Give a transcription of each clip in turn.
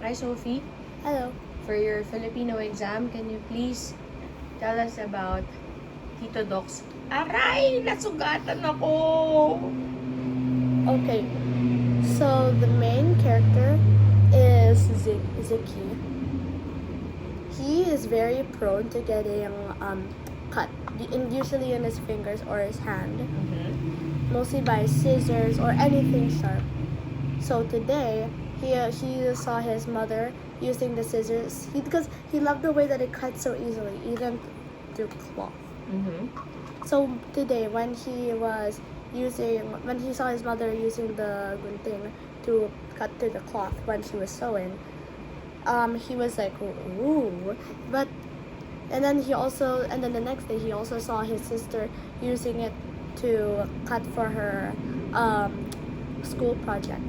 Hi, Sophie. Hello. For your Filipino exam, can you please tell us about Tito Doc's Aray! Nasugatan ako! Okay, so the main character is Ziki. He is very prone to getting cut, usually in his fingers or his hand, mostly by scissors or anything sharp. So today, he saw his mother using the scissors because he loved the way that it cuts so easily, even through cloth. So today, when he saw his mother using the gunting to cut through the cloth when she was sewing, he was like, ooh. And then the next day he also saw his sister using it to cut for her school project.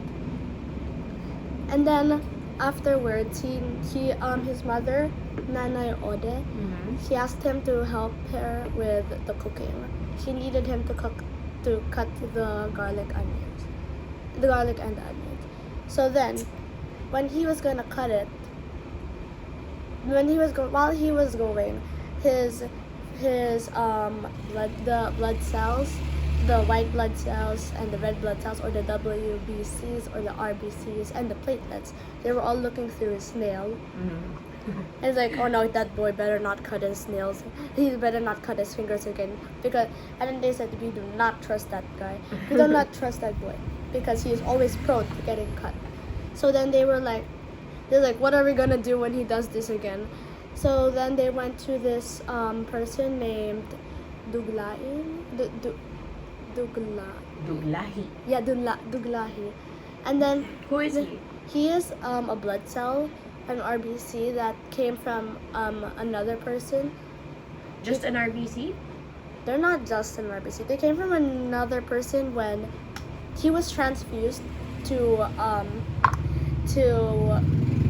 And then afterwards, his mother, Nanay Ode, she asked him to help her with the cooking. She needed him to cut the garlic and the onions. So then, when he was gonna cut it, while he was going, his blood cells, the white blood cells and the red blood cells, or the WBCs or the RBCs and the platelets, they were all looking through his nail. And it's like, oh no, that boy better not cut his nails. He better not cut his fingers again. And then they said, we do not trust that guy. We do not trust that boy because he is always prone to getting cut. So then they're like, what are we gonna do when he does this again? So then they went to this person named Duglain. Duglahi. Yeah, Duglahi. And then Who is he? He is a blood cell, an RBC that came from another person. Just an RBC? They're not just an RBC. They came from another person when he was transfused to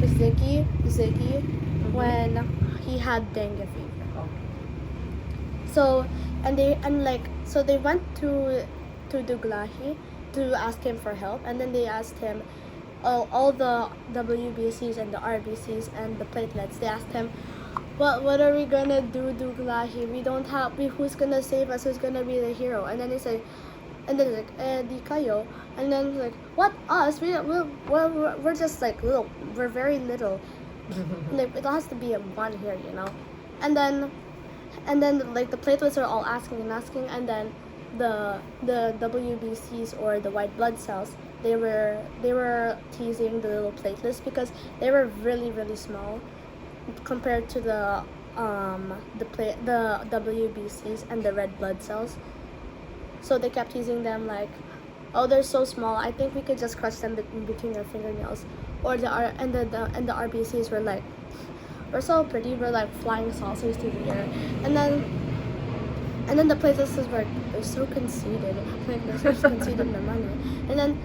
Ziggy when he had dengue fever. So they went to Duglahi to ask him for help, and then they asked him all the WBCs and the RBCs and the platelets. They asked him, what are we gonna do, Duglahi? Who's gonna save us? Who's gonna be the hero? And then he's like, di kayo. And then he's like, what, us? We're just like little. We're very little. Like, it has to be a one here, you know. And then like the platelets are all asking, and then the WBCs or the white blood cells, they were teasing the little platelets because they were really, really small compared to the WBCs and the red blood cells. So they kept teasing them like, oh, they're so small. I think we could just crush them between our fingernails. Or the RBCs were like, we're so pretty. We're like flying saucers through the air. And then the platelets were, they're so conceited. Like, they're so conceited in their money. And then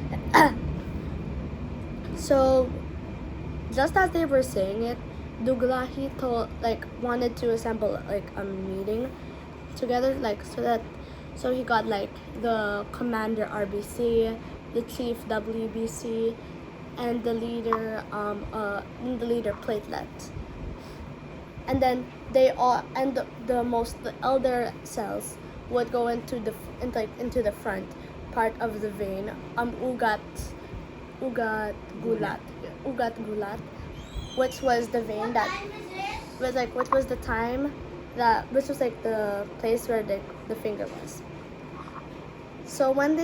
so just as they were saying it, Duglahi wanted to assemble like a meeting together, so he got like the commander RBC, the chief WBC, and the leader platelet. And then the elder cells would go into the front part of the vein, ugat gulat, which was the vein that was like, which was the place where the finger was. So when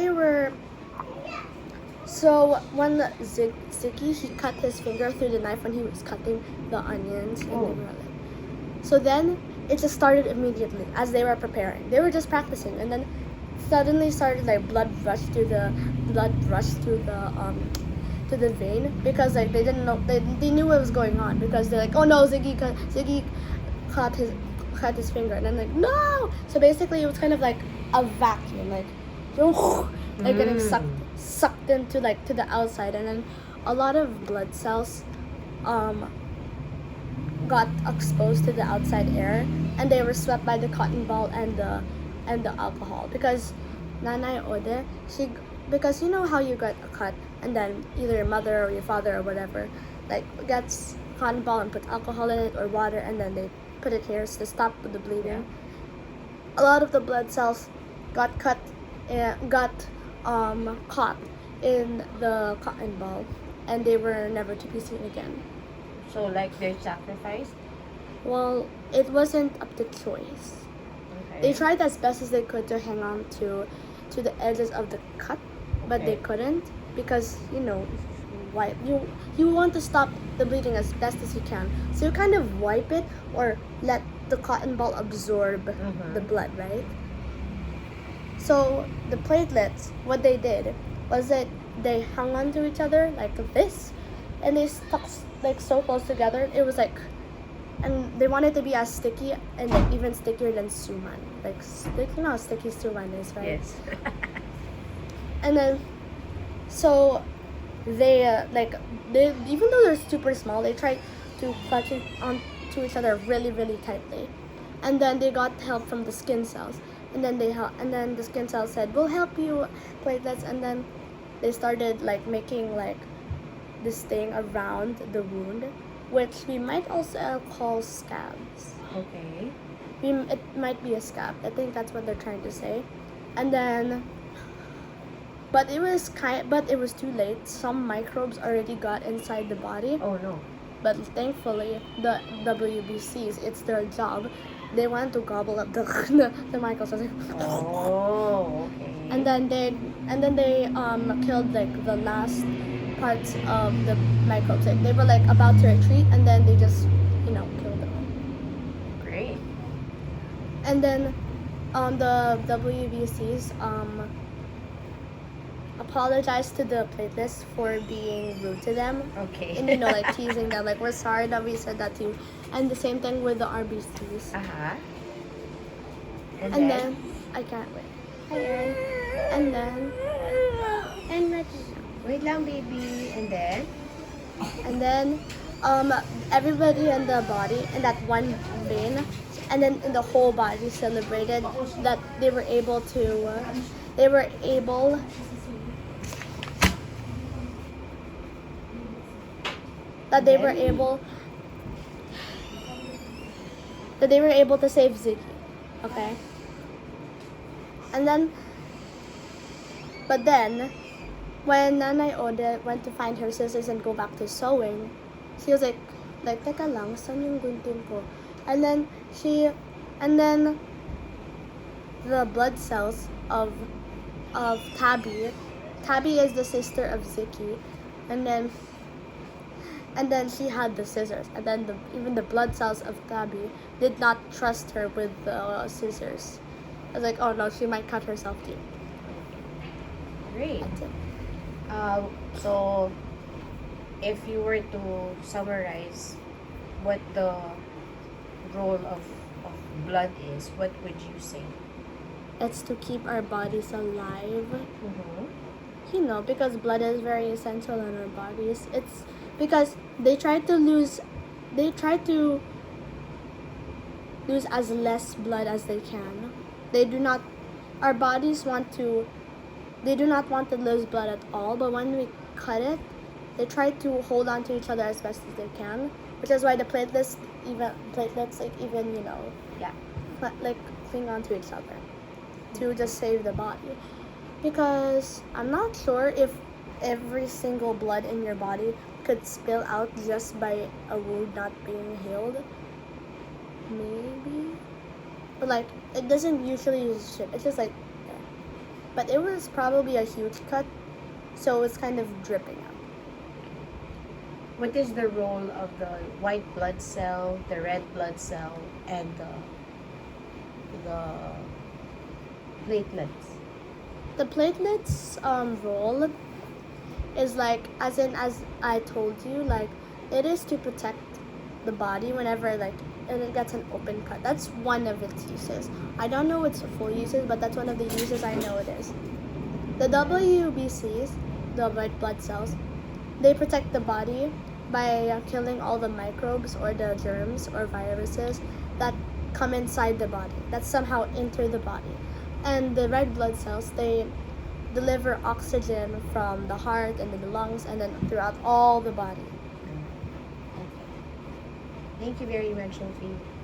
Ziggy, he cut his finger through the knife when he was cutting the onions. So then it just started immediately as they were preparing. They were just practicing, and then suddenly started like blood rushed through the to the vein, because like they didn't know, they knew what was going on, because they're like, oh no, Ziggy cut his finger, and then like, no. So basically it was kind of like a vacuum, like getting sucked into like to the outside, and then a lot of blood cells got exposed to the outside air, and they were swept by the cotton ball and the alcohol, because Nanay Ode, because you know how you get a cut and then either your mother or your father or whatever, like gets cotton ball and put alcohol in it or water, and then they put it here to stop the bleeding. A lot of the blood cells got cut and got caught in the cotton ball, and they were never to be seen again. So like they're sacrificed? Well, it wasn't up to choice. Okay. They tried as best as they could to hang on to the edges of the cut, but they Okay. couldn't because why you want to stop the bleeding as best as you can. So you kind of wipe it or let the cotton ball absorb the blood, right? So the platelets, what they did was that they hung on to each other like this, and they stuck like so close together. It was like, and they wanted to be as sticky and like even stickier than suman. Like you know how sticky suman is, right? Yes. And then, so they even though they're super small, they tried to clutch it onto each other really, really tightly, and then they got help from the skin cells, and then the skin cells said, "We'll help you, platelets," and then they started like making like this thing around the wound, which we might also call scabs. Okay. It might be a scab. I think that's what they're trying to say. And then, but it was too late. Some microbes already got inside the body. Oh no. But thankfully, the WBCs, it's their job. They want to gobble up the the microbes. Oh, okay. And then they killed like the last parts of the microbes. Like, they were like about to retreat, and then they just killed them. Great. And then the WBCs apologized to the platelets for being rude to them. Okay. And like teasing them, like, we're sorry that we said that to you. And the same thing with the RBCs. Uh-huh. And then I can't wait. Hi, Aray. And then Wait lang, baby. And then? everybody in the body, in that one vein, and then in the whole body celebrated that they were able to save Ziggy. Okay. And then, but then, when Nanay Ode went to find her sisters and go back to sewing, she was like, teka lang, saan yung gunting ko? And then the blood cells of Tabby is the sister of Ziki, and then she had the scissors, and then even the blood cells of Tabby did not trust her with the scissors. I was like, oh no, she might cut herself too. Great. That's it. So, if you were to summarize what the role of blood is, what would you say? It's to keep our bodies alive. Mm-hmm. Because blood is very essential in our bodies. It's because they try to lose as less blood as they can. Our bodies they do not want to lose blood at all, but when we cut it, they try to hold on to each other as best as they can, which is why the platelets cling on to each other to just save the body. Because I'm not sure if every single blood in your body could spill out just by a wound not being healed. Maybe. But like, it doesn't usually use shit. It's just like, but it was probably a huge cut, so it's kind of dripping out. What is the role of the white blood cell, the red blood cell, and the platelets? The platelets role is like, as I told you, like, it is to protect the body whenever and it gets an open cut. That's one of its uses. I don't know its full uses, but that's one of the uses I know it is. The WBCs, the white blood cells, they protect the body by killing all the microbes or the germs or viruses that come inside the body, that somehow enter the body. And the red blood cells, they deliver oxygen from the heart and then the lungs and then throughout all the body. Thank you very much, Sophie.